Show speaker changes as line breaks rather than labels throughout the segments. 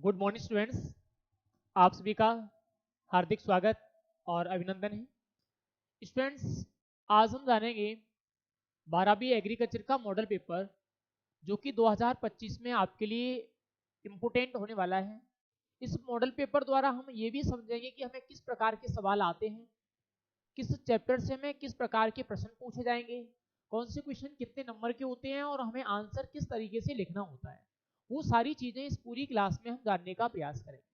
Good morning students. आप सभी का हार्दिक स्वागत और अभिनंदन है। स्टूडेंट्स, आज हम जानेंगे 12वीं एग्रीकल्चर का मॉडल पेपर जो कि 2025 में आपके लिए इम्पोर्टेंट होने वाला है। इस मॉडल पेपर द्वारा हम ये भी समझेंगे कि हमें किस प्रकार के सवाल आते हैं, किस चैप्टर से हमें किस प्रकार के प्रश्न पूछे जाएंगे, कौन से क्वेश्चन कितने नंबर के होते हैं और हमें आंसर किस तरीके से लिखना होता है। वो सारी चीजें इस पूरी क्लास में हम जानने का प्रयास करेंगे।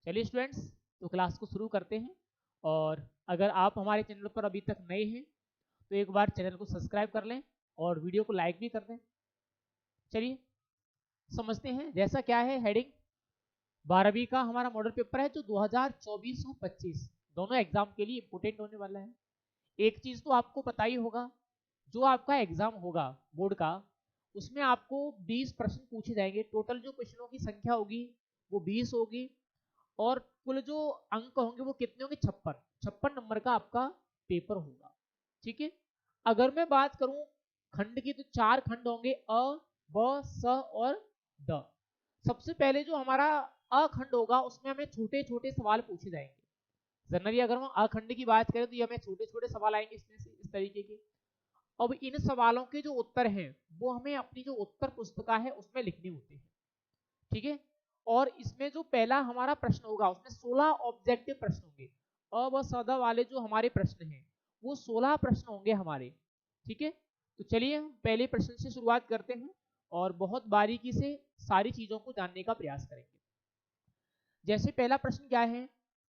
चलिए स्टूडेंट्स, तो क्लास को शुरू करते हैं। और अगर आप हमारे चैनल पर अभी तक नए हैं तो एक बार चैनल को सब्सक्राइब कर लें और वीडियो को लाइक भी कर दें। चलिए समझते हैं। जैसा क्या है हेडिंग, 12वीं का हमारा मॉडल पेपर है जो 2024 और 25 दोनों एग्जाम के लिए इंपोर्टेंट होने वाला है। एक चीज तो आपको पता ही होगा, जो आपका एग्जाम होगा बोर्ड का, उसमें आपको 20 प्रश्न पूछे जाएंगे। टोटल जो क्वेश्चनों की संख्या होगी वो 20 होगी और कुल जो अंक होंगे वो कितने होंगे, 56 नंबर का आपका पेपर होगा। ठीक है। अगर मैं बात करूं खंड की तो 4 खंड होंगे, अ, ब, स और द। सबसे पहले जो हमारा अ खंड होगा उसमें हमें छोटे छोटे सवाल पूछे जाएंगे। जनरली अगर हम अ खंड की बात करें तो ये हमें छोटे छोटे सवाल आएंगे इसमें से, इस तरीके के। अब इन सवालों के जो उत्तर हैं वो हमें अपनी जो उत्तर पुस्तिका है उसमें लिखने होते हैं। ठीक है। और इसमें जो पहला हमारा प्रश्न होगा उसमें 16 ऑब्जेक्टिव प्रश्न होंगे। अ व स द वाले जो हमारे प्रश्न हैं वो 16 प्रश्न होंगे हमारे। ठीक है। तो चलिए हम पहले प्रश्न से शुरुआत करते हैं और बहुत बारीकी से सारी चीजों को जानने का प्रयास करेंगे। जैसे पहला प्रश्न क्या है,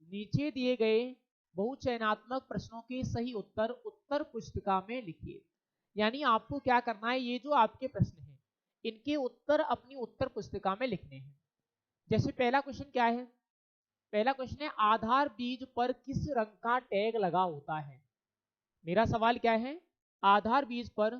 नीचे दिए गए बहुचयनात्मक प्रश्नों के सही उत्तर उत्तर पुस्तिका में लिखिए। यानी आपको क्या करना है, ये जो आपके प्रश्न हैं इनके उत्तर अपनी उत्तर पुस्तिका में लिखने हैं। जैसे पहला क्वेश्चन क्या है, पहला क्वेश्चन है आधार बीज पर किस रंग का टैग लगा होता है। मेरा सवाल क्या है, आधार बीज पर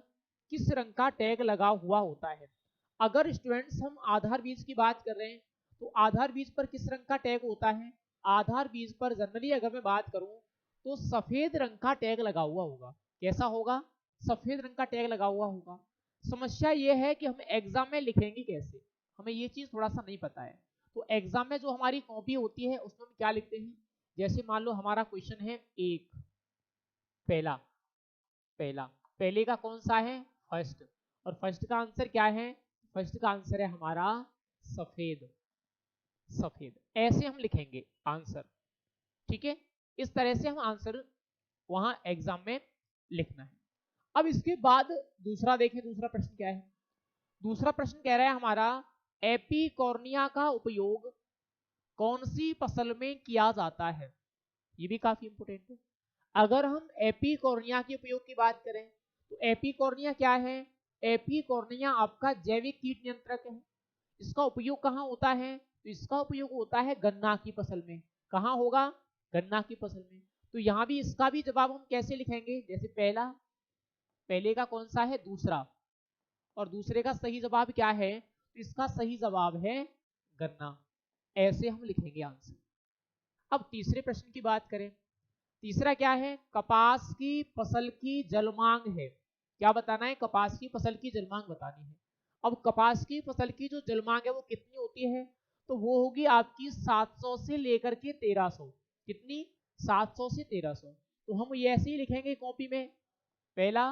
किस रंग का टैग लगा हुआ होता है। अगर स्टूडेंट्स हम आधार बीज की बात कर रहे हैं तो आधार बीज पर किस रंग का टैग होता है। आधार बीज पर जनरली अगर मैं बात करूं तो सफेद रंग का टैग लगा हुआ होगा। कैसा होगा, सफेद रंग का टैग लगा हुआ होगा। समस्या यह है कि हम एग्जाम में लिखेंगे कैसे, हमें ये चीज थोड़ा सा नहीं पता है। तो एग्जाम में जो हमारी कॉपी होती है उसमें हम क्या लिखते हैं, जैसे मान लो हमारा क्वेश्चन है एक, पहला पहला पहले का कौन सा है, फर्स्ट। और फर्स्ट का आंसर क्या है, फर्स्ट का आंसर है हमारा सफेद। सफेद ऐसे हम लिखेंगे आंसर। ठीक है। इस तरह से हम आंसर वहां एग्जाम में लिखना है। अब इसके बाद दूसरा देखें, दूसरा प्रश्न क्या है। दूसरा प्रश्न कह रहा है हमारा एपीकॉर्निया का उपयोग कौन सी फसल में किया जाता है। ये भी काफी इंपोर्टेंट है। अगर हम एपीकॉर्निया के उपयोग की बात करें तो एपीकॉर्निया क्या है, एपीकॉर्निया आपका जैविक कीट नियंत्रक है। इसका उपयोग कहाँ होता है, तो इसका उपयोग होता है गन्ना की फसल में। कहाँ होगा, गन्ना की फसल में। तो यहाँ भी इसका भी जवाब हम कैसे लिखेंगे, जैसे पहला, पहले का कौन सा है, दूसरा, और दूसरे का सही जवाब क्या है, तो इसका सही जवाब है गन्ना। ऐसे हम लिखेंगे आंसर। अब तीसरे प्रश्न की बात करें, तीसरा क्या है, कपास की फसल की जलमांग है। क्या बताना है, कपास की फसल की जलमांग बतानी है। अब कपास की फसल की जो जलमांग है वो कितनी होती है, तो वो होगी आपकी 700 से लेकर के 1300। कितनी, 700 से 1300। तो हम ये ऐसे ही लिखेंगे कॉपी में, पहला,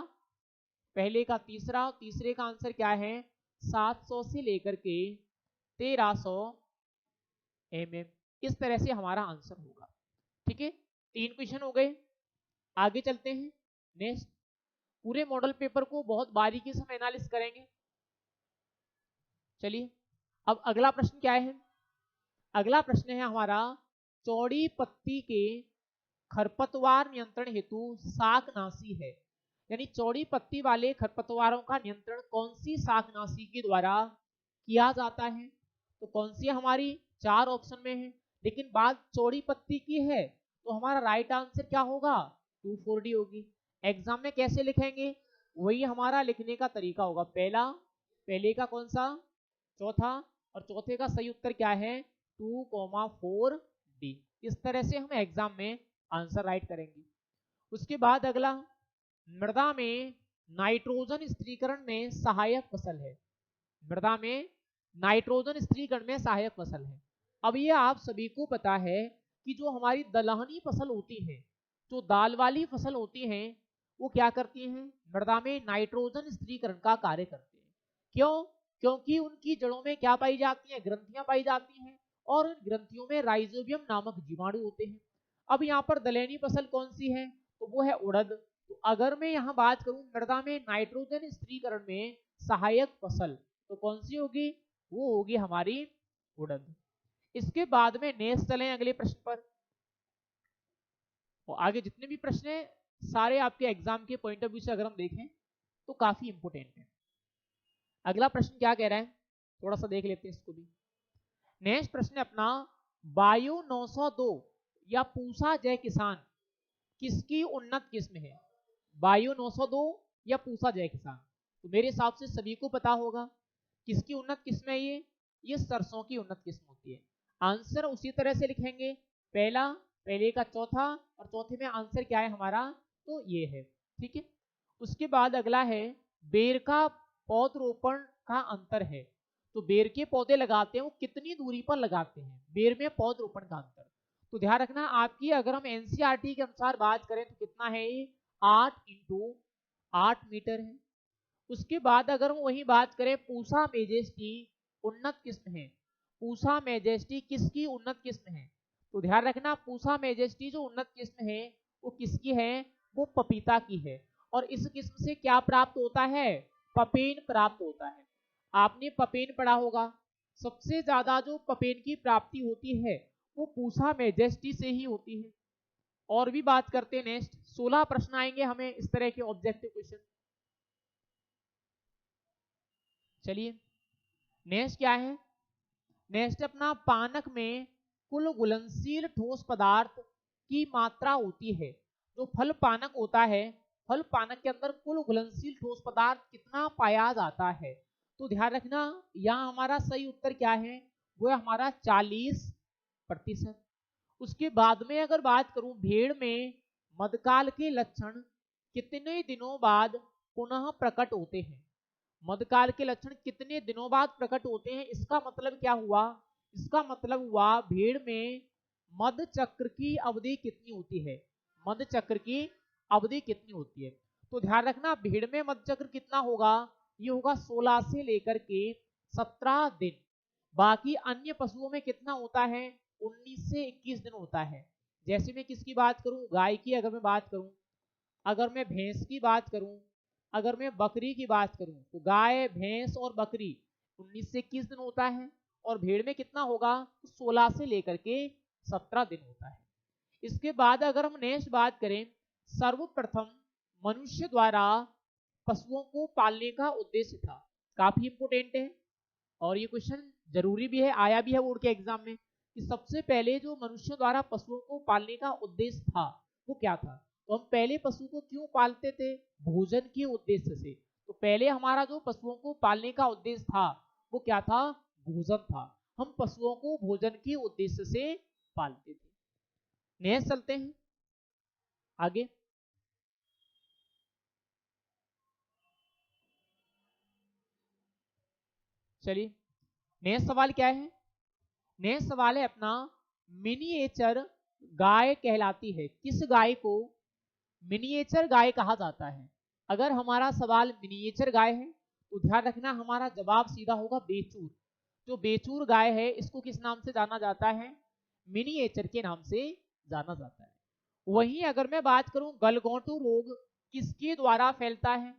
पहले का तीसरा, तीसरे का आंसर क्या है 700 से लेकर के 1300 mm। इस तरह से हमारा आंसर होगा। ठीक है। 3 क्वेश्चन हो गए। आगे चलते हैं नेक्स्ट। पूरे मॉडल पेपर को बहुत बारीकी से हम एनालिसिस करेंगे। चलिए अब अगला प्रश्न क्या है, अगला प्रश्न है हमारा चौड़ी पत्ती के खरपतवार नियंत्रण हेतु शाकनाशी है। यानी चौड़ी पत्ती वाले खरपतवारों का नियंत्रण कौन सी शाकनाशी के द्वारा किया जाता है। तो कौन सी हमारी 4 ऑप्शन में है, लेकिन बात चौड़ी पत्ती की है तो हमारा राइट आंसर क्या होगा, 2,4-D होगी। एग्जाम में कैसे लिखेंगे, वही हमारा लिखने का तरीका होगा, पहला, पहले का कौन सा, चौथा, और चौथे का सही उत्तर क्या है 2,4-D। इस तरह से हम एग्जाम में आंसर राइट करेंगे। उसके बाद अगला, मृदा में नाइट्रोजन स्थिरीकरण में सहायक फसल है। मृदा में नाइट्रोजन स्थिरीकरण में सहायक फसल है। अब ये आप सभी को पता है कि जो हमारी दलहनी फसल होती है, जो दाल वाली फसल होती हैं, वो क्या करती हैं, मृदा में नाइट्रोजन स्थिरीकरण का कार्य करते हैं। क्यों? क्योंकि उनकी जड़ों में क्या पाई जाती है, ग्रंथियां पाई जाती हैं, और उन ग्रंथियों में राइजोबियम नामक जीवाणु होते हैं। अब यहाँ पर दलहनी फसल कौन सी है, तो वो है उड़द। तो अगर मैं यहाँ बात करूं मृदा में नाइट्रोजन स्थिरीकरण में सहायक फसल, तो कौन सी होगी, वो होगी हमारी उड़द। इसके बाद में नेक्स्ट चलें अगले प्रश्न पर। और आगे जितने भी प्रश्न हैं सारे आपके एग्जाम के पॉइंट ऑफ व्यू से अगर हम देखें तो काफी इंपोर्टेंट है। अगला प्रश्न क्या कह रहा है, थोड़ा सा देख लेते हैं इसको भी। नेक्स्ट प्रश्न है अपना, बायो 902 या पूसा जय किसान किसकी उन्नत किस्म है। बायो 902 या पूसा जय किसान, तो मेरे हिसाब से सभी को पता होगा किसकी उन्नत किस्म है ये सरसों की उन्नत किस्म होती है। आंसर उसी तरह से लिखेंगे, पहला पहले का चौथा, और चौथे में आंसर क्या है हमारा, तो ये है। ठीक है, उसके बाद अगला है, बेर का पौधरोपण का अंतर है। तो बेर के पौधे लगाते हैं वो कितनी दूरी पर लगाते हैं, बेर में पौधरोपण का अंतर। तो ध्यान रखना आपकी, अगर हम एनसीईआरटी के अनुसार बात करें तो कितना है ये, 8 × 8 मीटर है। उसके बाद अगर हम वही बात करें पूसा मेजेस्टी उन्नत किस्म है, पूसा मेजेस्टी किसकी उन्नत किस्म है, तो ध्यान रखना पूसा मेजेस्टी जो उन्नत किस्म है वो किसकी है, वो पपीता की है। और इस किस्म से क्या प्राप्त होता है, पपेन प्राप्त होता है। आपने पपेन पढ़ा होगा, सबसे ज्यादा जो पपेन की प्राप्ति होती है वो पूसा मेजेस्टी से ही होती है। और भी बात करते हैं, नेक्स्ट 16 प्रश्न आएंगे हमें इस तरह के ऑब्जेक्टिव क्वेश्चन। चलिए नेक्स्ट क्या है, नेक्स्ट अपना पानक में कुल घुलनशील ठोस पदार्थ की मात्रा होती है। जो फल पानक होता है, फल पानक के अंदर कुल घुलनशील ठोस पदार्थ कितना पाया जाता है, तो ध्यान रखना यहाँ हमारा सही उत्तर क्या है, वो है हमारा 40%। उसके बाद में अगर बात करूं भेड़ में मधकाल के लक्षण कितने दिनों बाद पुनः प्रकट होते हैं। मधकाल के लक्षण कितने दिनों बाद प्रकट होते हैं, इसका मतलब क्या हुआ, इसका मतलब हुआ भेड़ में मध चक्र की अवधि कितनी होती है, मध चक्र की अवधि कितनी होती है। तो ध्यान रखना भेड़ में मध चक्र कितना होगा, ये होगा 16 से लेकर के 17 दिन। बाकी अन्य पशुओं में कितना होता है, 19 से 21 दिन होता है। जैसे मैं किसकी बात करूं, गाय की अगर मैं बात करूं, अगर मैं भैंस की बात करूं, अगर मैं बकरी की बात करूं, तो गाय भैंस और बकरी 19 से 21 दिन होता है, और भेड़ में कितना होगा, 16 से लेकर के 17 दिन होता है। इसके बाद अगर हम नेक्स्ट बात करें, सर्वप्रथम मनुष्य द्वारा पशुओं को पालने का उद्देश्य था। काफी इंपोर्टेंट है और ये क्वेश्चन जरूरी भी है, आया भी है बोर्ड के एग्जाम में, कि सबसे पहले जो मनुष्य द्वारा पशुओं को पालने का उद्देश्य था वो क्या था। तो हम पहले पशु को क्यों पालते थे, भोजन के उद्देश्य से। तो पहले हमारा जो पशुओं को पालने का उद्देश्य था वो क्या था, भोजन था। हम पशुओं को भोजन के उद्देश्य से पालते थे। नेक्स्ट चलते हैं आगे। चलिए नेक्स्ट सवाल क्या है, नेक्स्ट सवाल है अपना, मिनिएचर गाय कहलाती है किस गाय को मिनिएचर गाय कहा जाता है। अगर हमारा सवाल मिनिएचर गाय है तो ध्यान रखना हमारा जवाब सीधा होगा बेचूर। जो बेचूर गाय है इसको किस नाम से जाना जाता है, मिनिएचर के नाम से जाना जाता है। वहीं अगर मैं बात करूं गलघोंटू रोग किसके द्वारा फैलता है,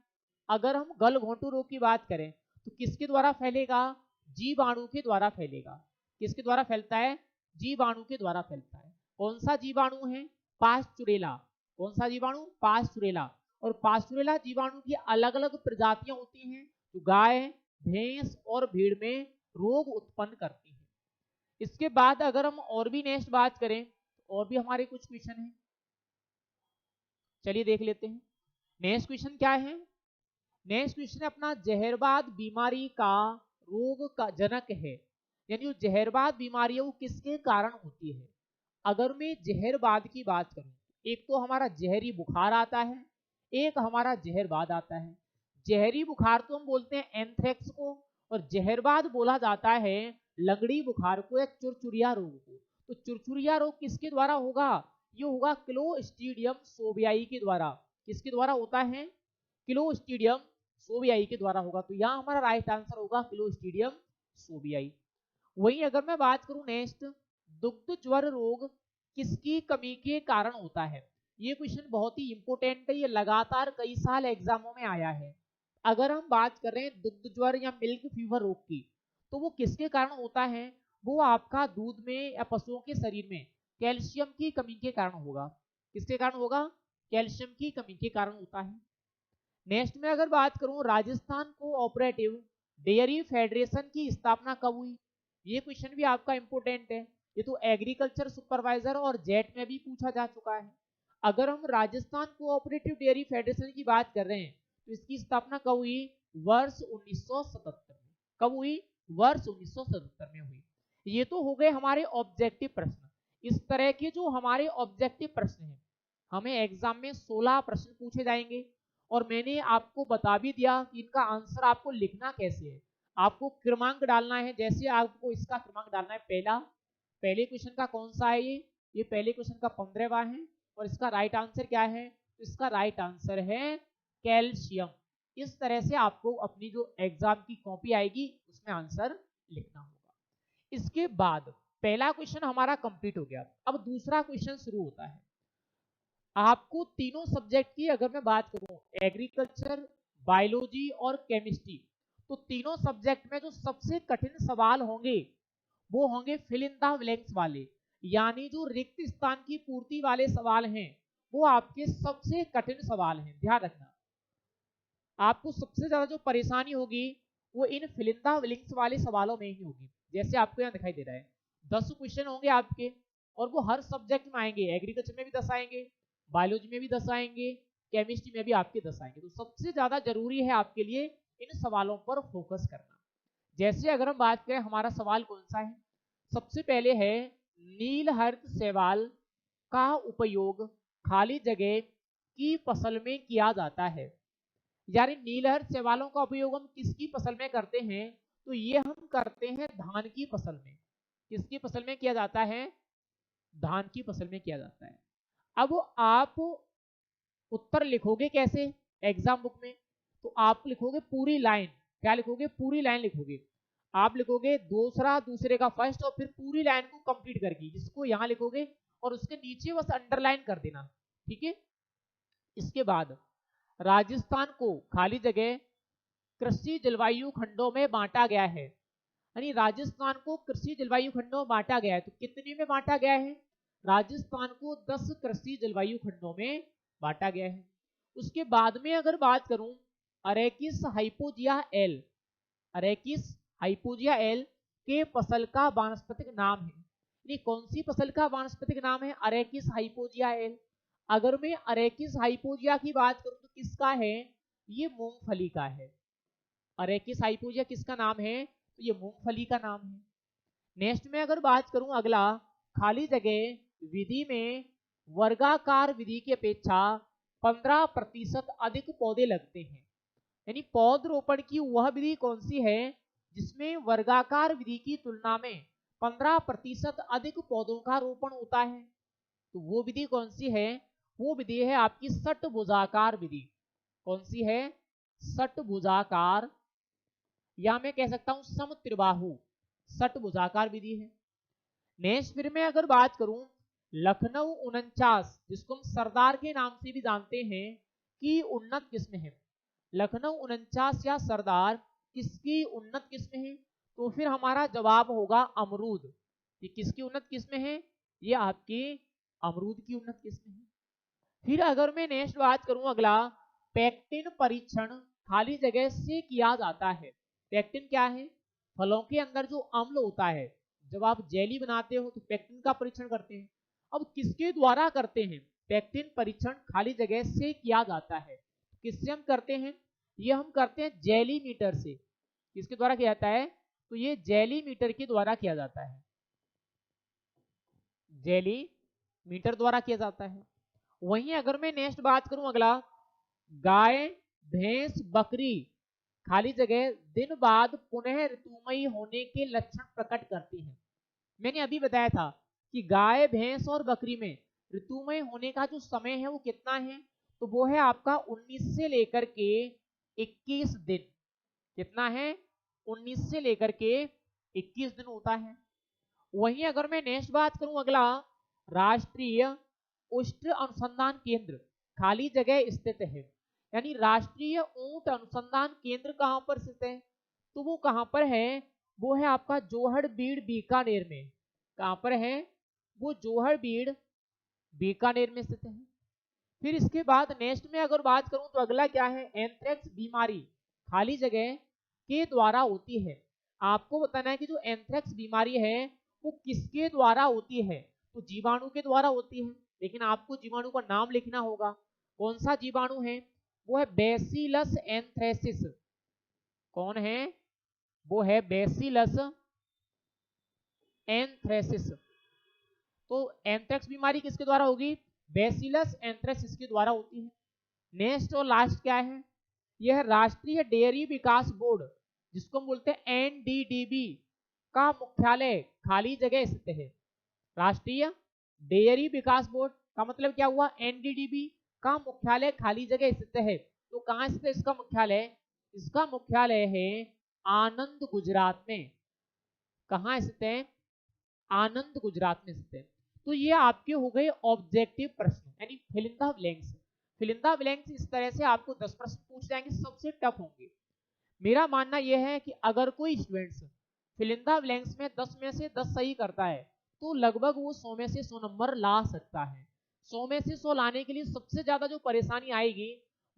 अगर हम गलघोंटू रोग की बात करें तो किसके द्वारा फैलेगा, जीवाणु के द्वारा फैलेगा। किसके द्वारा फैलता है, जीवाणु के द्वारा फैलता है। कौन सा जीवाणु है, पास्चुरेला। कौन सा जीवाणु, पास्चुरेला। और पास्चुरेला जीवाणु की अलग अलग प्रजातियां होती हैं जो गाय भैंस और भेड़ में रोग उत्पन्न करती हैं। इसके बाद अगर हम और भी नेक्स्ट बात करें, और भी हमारे कुछ क्वेश्चन हैं, चलिए देख लेते हैं। नेक्स्ट क्वेश्चन क्या है, नेक्स्ट क्वेश्चन अपना जहरबाद बीमारी का रोग का जनक है, यानी जो जहरबाद बीमारी है वो किसके कारण होती है। अगर मैं जहरबाद की बात करूं, एक तो हमारा जहरी बुखार आता है, एक हमारा जहरबाद आता है। जहरी बुखार तो हम बोलते हैं एंथ्रेक्स को, और जहरबाद बोला जाता है लंगड़ी बुखार को या चुरचुरिया रोग को। तो चुरचुरिया रोग किसके द्वारा होगा? ये होगा क्लोस्ट्रीडियम सोबियाई के द्वारा। किसके द्वारा होता है? क्लोस्ट्रीडियम सोबियाई के द्वारा होगा। तो यहाँ हमारा राइट आंसर होगा क्लोस्ट्रीडियम सोबियाई। वहीं अगर मैं बात करूं नेक्स्ट, दुग्ध ज्वर रोग किसकी कमी के कारण होता है? ये क्वेश्चन बहुत ही इंपॉर्टेंट है, ये लगातार कई साल एग्जामों में आया है। अगर हम बात कर रहे हैं दुग्ध ज्वर या मिल्क फीवर रोग की, तो वो किसके कारण होता है? वो आपका दूध में या पशुओं के शरीर में कैल्शियम की कमी के कारण होगा। किसके कारण होगा? कैल्शियम की कमी के कारण होता है। नेक्स्ट में अगर बात करूं, राजस्थान कोऑपरेटिव डेयरी फेडरेशन की स्थापना कब हुई? ये क्वेश्चन भी आपका इंपॉर्टेंट है, ये तो एग्रीकल्चर सुपरवाइजर और जेट में भी पूछा जा चुका है। अगर हम राजस्थान कोऑपरेटिव डेयरी फेडरेशन की बात कर रहे हैं तो इसकी स्थापना कब हुई? वर्ष 1977 में। कब हुई? वर्ष 1977 में हुई। ये तो हो गए हमारे ऑब्जेक्टिव प्रश्न। इस तरह के जो हमारे ऑब्जेक्टिव प्रश्न हैं, हमें एग्जाम में 16 प्रश्न पूछे जाएंगे और मैंने आपको बता भी दिया कि इनका आंसर आपको लिखना कैसे है। आपको क्रमांक डालना है, जैसे आपको इसका क्रमांक डालना है पहले क्वेश्चन का कौन सा है? ये पहले क्वेश्चन का 15वां है और इसका राइट आंसर क्या है? तो इसका राइट आंसर है कैल्शियम। इस तरह से आपको अपनी जो एग्जाम की कॉपी आएगी उसमें आंसर लिखना होगा। इसके बाद पहला क्वेश्चन हमारा कंप्लीट हो गया। अब दूसरा क्वेश्चन शुरू होता है। आपको तीनों सब्जेक्ट की अगर मैं बात करूं, एग्रीकल्चर, बायोलॉजी और केमिस्ट्री, तो तीनों सब्जेक्ट में जो सबसे कठिन सवाल होंगे वो होंगे फिल इन द ब्लैंक्स वाले, यानी जो रिक्त स्थान की पूर्ति वाले सवाल हैं वो आपके सबसे कठिन सवाल हैं। ध्यान रखना, आपको सबसे ज्यादा जो परेशानी होगी वो इन फिल इन द ब्लैंक्स वाले सवालों में ही होगी। जैसे आपको यहाँ दिखाई दे रहा है 10 क्वेश्चन होंगे आपके और वो हर सब्जेक्ट में आएंगे। एग्रीकल्चर में भी 10 आएंगे, बायोलॉजी में भी 10 आएंगे, केमिस्ट्री में भी आपके 10 आएंगे। तो सबसे ज्यादा जरूरी है आपके लिए इन सवालों पर फोकस करना। जैसे अगर हम बात करें, हमारा सवाल कौन सा है? सबसे पहले है नीलहरित शैवाल का उपयोग खाली जगह की फसल में किया जाता है। यानी नीलहरित शैवालों का उपयोग हम किसकी फसल में करते हैं? तो ये हम करते हैं धान की फसल में। किसकी फसल में किया जाता है? धान की फसल में किया जाता है। अब आप उत्तर लिखोगे कैसे एग्जाम बुक में? तो आप लिखोगे पूरी लाइन। क्या लिखोगे? पूरी लाइन लिखोगे। आप लिखोगे दूसरे का फर्स्ट और फिर पूरी लाइन को कंप्लीट करके जिसको यहां लिखोगे और उसके नीचे बस अंडरलाइन कर देना। ठीक है। इसके बाद राजस्थान को खाली जगह कृषि जलवायु खंडों में बांटा गया है। यानी राजस्थान को कृषि जलवायु खंडों में बांटा गया है। तो कितने में बांटा गया है? राजस्थान को 10 कृषि जलवायु खंडों में बांटा गया है। उसके बाद में अगर बात करूं, अरेकिस हाइपोजिया एल, अरेकिस हाइपोजिया एल के फसल का वानस्पतिक नाम है। यानी कौन सी फसल का वानस्पतिक नाम है? अरेकिस हाइपोजिया एल। अगर मैं अरेकिस हाइपोजिया की बात करूं तो किसका है? ये मूंगफली का है। अरेकिस हाइपोजिया किसका नाम है? तो ये मूंगफली का नाम है। नेक्स्ट में अगर बात करूं, अगला खाली जगह विधि में वर्गाकार विधि की अपेक्षा 15% अधिक पौधे लगते हैं। यानी पौधरोपण की वह विधि कौन सी है जिसमें वर्गाकार विधि की तुलना में 15% अधिक पौधों का रोपण होता है? तो वो विधि कौन सी है? वो विधि है आपकी षटभुजाकार विधि। कौन सी है? षटभुजाकार, या मैं कह सकता हूं समत्रिबाहु षटभुजाकार विधि है। नेक्स्ट फिर मैं अगर बात करूं, लखनऊ 49 जिसको हम सरदार के नाम से भी जानते हैं कि उन्नत किस्म है। लखनऊ 49 या सरदार किसकी उन्नत किस्म है? तो फिर हमारा जवाब होगा अमरूद। ये किसकी उन्नत किस्म है? ये आपके अमरूद की उन्नत किस्म है। फिर अगर मैं नेक्स्ट बात करूं, अगला पेक्टिन परीक्षण खाली जगह से किया जाता है। पेक्टिन क्या है? फलों के अंदर जो अम्ल होता है, जब आप जेली बनाते हो तो पेक्टिन का परीक्षण करते हैं। अब किसके द्वारा करते हैं? पेक्टिन परीक्षण खाली जगह से किया जाता है। किससे हम करते हैं? ये हम करते हैं जेली मीटर से। किसके द्वारा किया जाता है? तो ये जेली मीटर के द्वारा किया जाता है। जेली मीटर द्वारा किया जाता है। वहीं अगर मैं नेक्स्ट बात करूं, अगला गाय, भैंस, बकरी खाली जगह दिन बाद पुनः ऋतुमयी होने के लक्षण प्रकट करती है। मैंने अभी बताया था कि गाय, भैंस और बकरी में ऋतुमय होने का जो समय है वो कितना है, तो वो है आपका 19 से लेकर के 21 दिन। कितना है? 19 से लेकर के 21 दिन होता है। वहीं अगर मैं नेक्स्ट बात करूं, अगला राष्ट्रीय उष्ण अनुसंधान केंद्र खाली जगह स्थित है। यानी राष्ट्रीय ऊंट अनुसंधान केंद्र कहां पर स्थित है, तो वो कहां पर है? वो है आपका जोहड़बीड़ बीकानेर में। कहां पर है? वो जोहड़बीड़ बीकानेर में स्थित है। फिर इसके बाद नेक्स्ट में अगर बात करूं तो अगला क्या है? एंथ्रेक्स बीमारी खाली जगह के द्वारा होती है। आपको बताना है कि जो एंथ्रेक्स बीमारी है वो किसके द्वारा होती है, तो जीवाणु के द्वारा होती है। लेकिन आपको जीवाणु का नाम लिखना होगा। कौन सा जीवाणु है? वो है बैसिलस एंथ्रेसिस। कौन है? वो है बैसिलस एंथ्रेसिस। तो एंथ्रेक्स बीमारी किसके द्वारा होगी? बैसिलस एंथ्रेसिस के द्वारा होती है। नेक्स्ट और लास्ट क्या है? यह राष्ट्रीय डेयरी विकास बोर्ड, जिसको हम बोलते हैं एनडीडीबी, का मुख्यालय खाली जगह स्थित है। राष्ट्रीय डेयरी विकास बोर्ड का मतलब क्या हुआ? एनडीडीबी का मुख्यालय खाली जगह स्थित है। तो कहां स्थित है इसका मुख्यालय? इसका मुख्यालय है आनंद, गुजरात में। कहां स्थित है? आनंद, गुजरात में स्थित है। तो ये आपके हो गए ऑब्जेक्टिव प्रश्न, यानी fill in the blanks. Fill in the blanks इस तरह से आपको 10 प्रश्न पूछ जाएंगे, सबसे टफ होंगे। मेरा मानना यह है कि अगर कोई students fill in the blanks में 10 में से 10 सही करता है तो लगभग वो 100 में से 100 नंबर ला सकता है। 100 में से 100 लाने के लिए सबसे ज्यादा जो परेशानी आएगी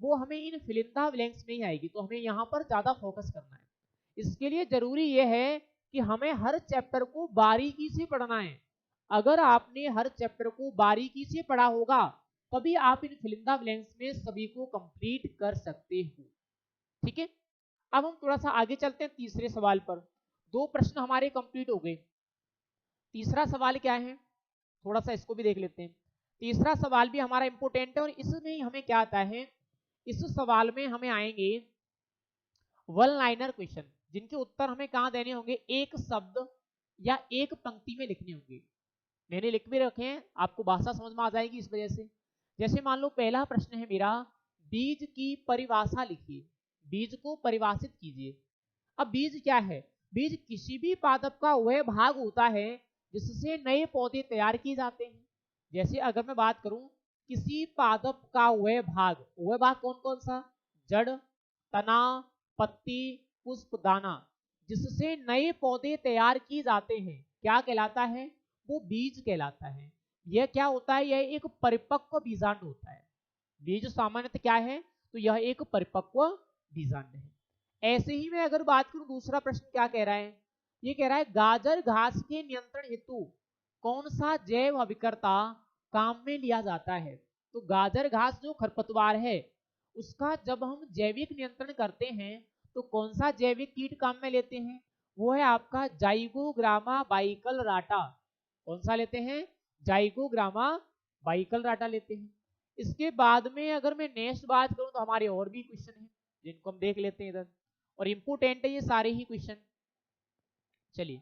वो हमें इन फिल इन द ब्लैंक्स में ही आएगी। तो हमें यहाँ पर ज्यादा फोकस करना है। इसके लिए जरूरी यह है कि हमें हर चैप्टर को बारीकी से पढ़ना है। अगर आपने हर चैप्टर को बारीकी से पढ़ा होगा तभी आप इन फिल इन द ब्लैंक्स में सभी को कंप्लीट कर सकते हो। ठीक है, अब हम थोड़ा सा आगे चलते हैं तीसरे सवाल पर। 2 प्रश्न हमारे कंप्लीट हो गए। तीसरा सवाल क्या है, थोड़ा सा इसको भी देख लेते हैं। तीसरा सवाल भी हमारा इंपोर्टेंट है और इसमें हमें क्या आता है, इस सवाल में हमें आएंगे वन लाइनर क्वेश्चन, जिनके उत्तर हमें कहां देने होंगे? एक शब्द या एक पंक्ति में लिखने होंगे। मैंने लिख भी रखे हैं, आपको भाषा समझ में आ जाएगी इस वजह से। जैसे मान लो पहला प्रश्न है मेरा, बीज की परिभाषा लिखिए। बीज को परिभाषित कीजिए। अब बीज क्या है? बीज किसी भी पादप का वह भाग होता है जिससे नए पौधे तैयार किए जाते हैं। जैसे अगर मैं बात करूं, किसी पादप का वह भाग कौन कौन सा? जड़, तना, पत्ती, पुष्प, दाना, जिससे नए पौधे तैयार किए जाते हैं, क्या कहलाता है? वो बीज कहलाता है। यह क्या होता है? यह एक परिपक्व बीजांड होता है। बीज सामान्यतः क्या है? तो यह एक परिपक्व बीजांड है। ऐसे ही मैं अगर बात करूं, दूसरा प्रश्न क्या कह रहा है? ये कह रहा है गाजर घास के नियंत्रण हेतु कौन सा जैव अभिकर्ता काम में लिया जाता है? तो गाजर घास जो खरपतवार है उसका जब हम जैविक नियंत्रण करते हैं तो कौन सा जैविक कीट काम में लेते हैं? वो है आपका जाइगोग्रामा बाइकलराटा। कौन सा लेते हैं? जाइगोग्रामा बाइकलराटा लेते हैं। इसके बाद में अगर मैं नेक्स्ट बात करूं तो हमारे और भी क्वेश्चन हैं जिनको हम देख लेते हैं इधर, और इंपोर्टेंट है ये सारे ही क्वेश्चन। चलिए,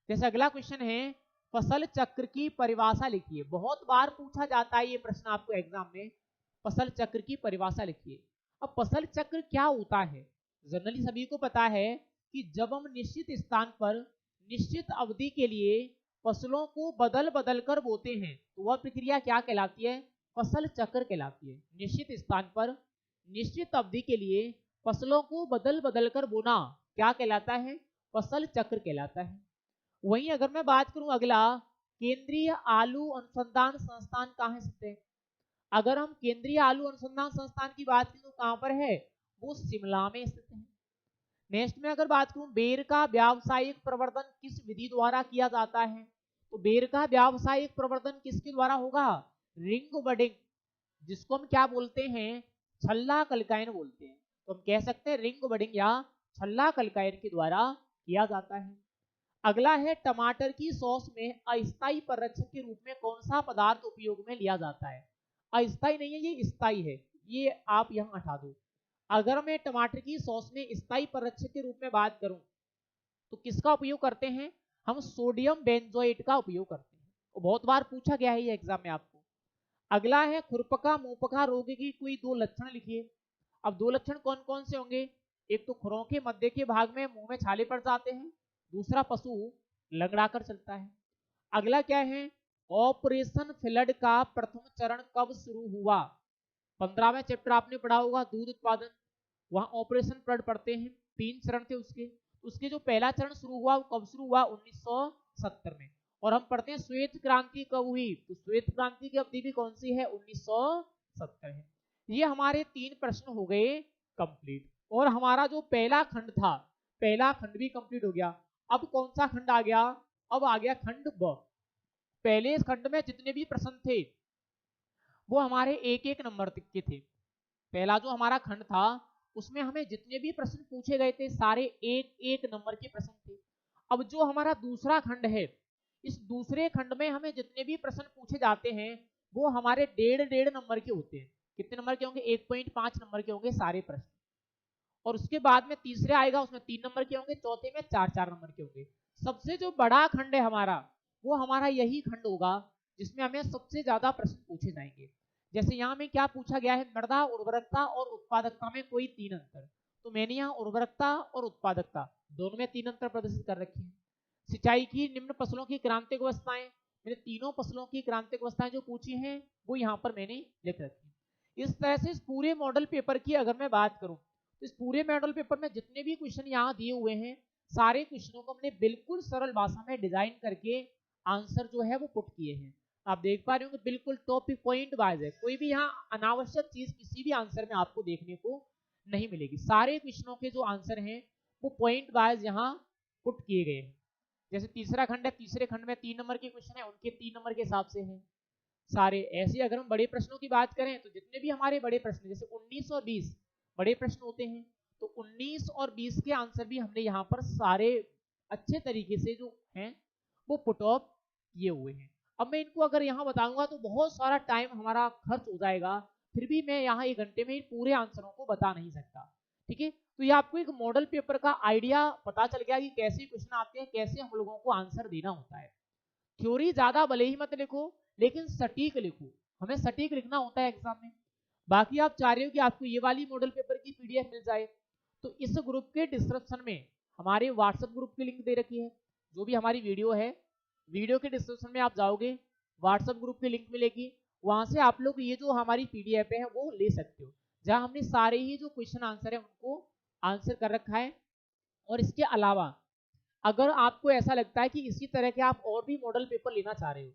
जैसे अगला क्वेश्चन है, फसल चक्र की परिभाषा लिखिए। बहुत बार पूछा जाता है ये प्रश्न आपको एग्जाम में, फसल चक्र की परिभाषा लिखिए। अब फसल चक्र क्या होता है? जनरली सभी को पता है कि जब हम निश्चित स्थान पर निश्चित अवधि के लिए फसलों को बदल बदल कर बोते हैं तो वह प्रक्रिया क्या कहलाती है? फसल चक्र कहलाती है। निश्चित स्थान पर निश्चित अवधि के लिए फसलों को बदल बदल कर बोना क्या कहलाता है? फसल चक्र कहलाता है। वहीं अगर मैं बात करूं अगला, केंद्रीय आलू अनुसंधान संस्थान कहां स्थित है? अगर हम केंद्रीय आलू अनुसंधान संस्थान की बात करें तो कहां पर है? वो शिमला में स्थित है। नेक्स्ट में अगर बात करूं, बेर का व्यावसायिक प्रवर्धन किस विधि द्वारा किया जाता है? तो बेर का व्यावसायिक प्रवर्धन किसके द्वारा होगा? रिंग बडिंग, जिसको हम क्या बोलते हैं? छल्ला कलकायन बोलते हैं। तो हम कह सकते हैं रिंग बडिंग या छल्ला कलकायन के द्वारा किया जाता है। अगला है, टमाटर की सॉस में अस्थायी परिरक्षक के रूप में कौन सा पदार्थ उपयोग में लिया जाता है? अस्थायी नहीं है, ये स्थायी है, ये आप यहां हटा दो। अगर मैं टमाटर की सॉस में स्थायी पररक्षक के रूप में बात करूं तो किसका उपयोग करते हैं? हम सोडियम बेंजोएट का उपयोग करते हैं। तो बहुत बार पूछा गया है ये एग्जाम में आपको। अगला है खुरपका मुंहपका रोग की कोई दो लक्षण लिखिए। अब दो लक्षण कौन कौन से होंगे? एक तो खुरों के मध्य के भाग में मुंह में छाले पड़ जाते हैं, दूसरा पशु लंगड़ा कर चलता है। अगला क्या है? ऑपरेशन फ्लड का प्रथम चरण कब शुरू हुआ? 15वें चैप्टर आपने पढ़ा होगा दूध उत्पादन, वहां ऑपरेशन फ्लड पढ़ते हैं, 3 चरण थे उसके। उसके जो पहला चरण शुरू हुआ वो कब शुरू हुआ? 1970 में। और हम पढ़ते हैं श्वेत क्रांति कब हुई? तो श्वेत क्रांति की अवधि भी कौन सी है? 1970 है। ये हमारे 3 प्रश्न हो गए कंप्लीट। और हमारा जो पहला खंड था, पहला खंड भी कंप्लीट हो गया। अब कौन सा खंड आ गया? अब आ गया खंड ब। पहले खंड में जितने भी प्रश्न थे वो हमारे एक एक नंबर तक के थे। पहला जो हमारा खंड था उसमें हमें जितने भी प्रश्न पूछे गए थे सारे एक एक नंबर के प्रश्न थे। अब जो हमारा दूसरा खंड है, इस दूसरे खंड में हमें जितने भी प्रश्न पूछे जाते हैं वो हमारे 1.5 नंबर के होते हैं। कितने नंबर के होंगे? 1.5 नंबर के होंगे सारे प्रश्न। और उसके बाद में तीसरे आएगा, उसमें 3 नंबर के होंगे, चौथे में 4 नंबर के होंगे। सबसे जो बड़ा खंड है हमारा, वो हमारा यही खंड होगा जिसमें हमें सबसे ज्यादा प्रश्न पूछे जाएंगे। जैसे यहाँ में क्या पूछा गया है? मृदा उर्वरकता और उत्पादकता में कोई 3 अंतर। तो मैंने यहाँ उर्वरकता और उत्पादकता दोनों में 3 अंतर प्रदर्शित कर रखे हैं। सिंचाई की निम्न फसलों की क्रांतिक अवस्थाएं, मैंने तीनों फसलों की क्रांतिक अवस्थाएं जो पूछी हैं वो यहाँ पर मैंने लिख रखी है। इस तरह से इस पूरे मॉडल पेपर की अगर मैं बात करूं तो इस पूरे मॉडल पेपर में जितने भी क्वेश्चन यहाँ दिए हुए हैं सारे क्वेश्चनों को हमने बिल्कुल सरल भाषा में डिजाइन करके आंसर जो है वो पुट किए हैं। आप देख पा रहे होंगे बिल्कुल टॉपिक पॉइंट वाइज है, कोई भी यहाँ अनावश्यक चीज किसी भी आंसर में आपको देखने को नहीं मिलेगी। सारे क्वेश्चनों के जो आंसर हैं वो पॉइंट वाइज यहाँ पुट किए गए हैं। जैसे तीसरा खंड है, तीसरे खंड में 3 नंबर के क्वेश्चन है, उनके 3 नंबर के हिसाब से हैं सारे। ऐसे अगर हम बड़े प्रश्नों की बात करें तो जितने भी हमारे बड़े प्रश्न जैसे 19 और 20 बड़े प्रश्न होते हैं, तो 19 और 20 के आंसर भी हमने यहाँ पर सारे अच्छे तरीके से जो हैं वो पुट ऑफ किए हुए हैं। अब मैं इनको अगर यहाँ बताऊंगा तो बहुत सारा टाइम हमारा खर्च हो जाएगा, फिर भी मैं यहाँ 1 घंटे में पूरे आंसरों को बता नहीं सकता। ठीक है, तो ये आपको एक मॉडल पेपर का आइडिया पता चल गया कि कैसे क्वेश्चन आते हैं, कैसे हम लोगों को आंसर देना होता है। थ्योरी ज्यादा भले ही मत लिखो लेकिन सटीक लिखो, हमें सटीक लिखना होता है एग्जाम में। बाकी आप चाह रहे हो कि आपको ये वाली मॉडल पेपर की पीडीएफ मिल जाए तो इस ग्रुप के डिस्क्रिप्शन में हमारे व्हाट्सएप ग्रुप की लिंक दे रखी है। जो भी हमारी वीडियो है, वीडियो के डिस्क्रिप्शन में आप जाओगे, व्हाट्सएप ग्रुप की लिंक मिलेगी, वहां से आप लोग ये जो हमारी पीडीएफ है वो ले सकते हो, जहां हमने सारे ही जो क्वेश्चन आंसर है उनको आंसर कर रखा है। और इसके अलावा अगर आपको ऐसा लगता है कि इसी तरह के आप और भी मॉडल पेपर लेना चाह रहे हो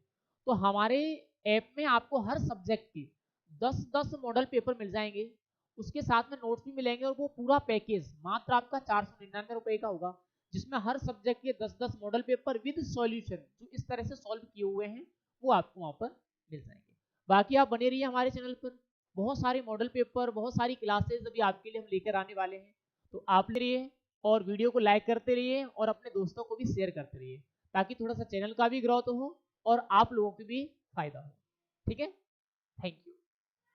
तो हमारे ऐप में आपको हर सब्जेक्ट की 10-10 मॉडल पेपर मिल जाएंगे, उसके साथ में नोट्स भी मिलेंगे और वो पूरा पैकेज मात्र आपका 499 रुपए का होगा, जिसमें हर सब्जेक्ट के 10-10 मॉडल पेपर विद सॉल्यूशन जो इस तरह से सॉल्व किए हुए हैं वो आपको वहां पर मिल जाएंगे। बाकी आप बने रहिए हमारे चैनल पर, बहुत सारे मॉडल पेपर, बहुत सारी क्लासेज अभी आपके लिए हम लेकर आने वाले हैं, तो आप ले रहिए और वीडियो को लाइक करते रहिए और अपने दोस्तों को भी शेयर करते रहिए, ताकि थोड़ा सा चैनल का भी ग्रोथ हो और आप लोगों को भी फायदा हो। ठीक है, थैंक यू।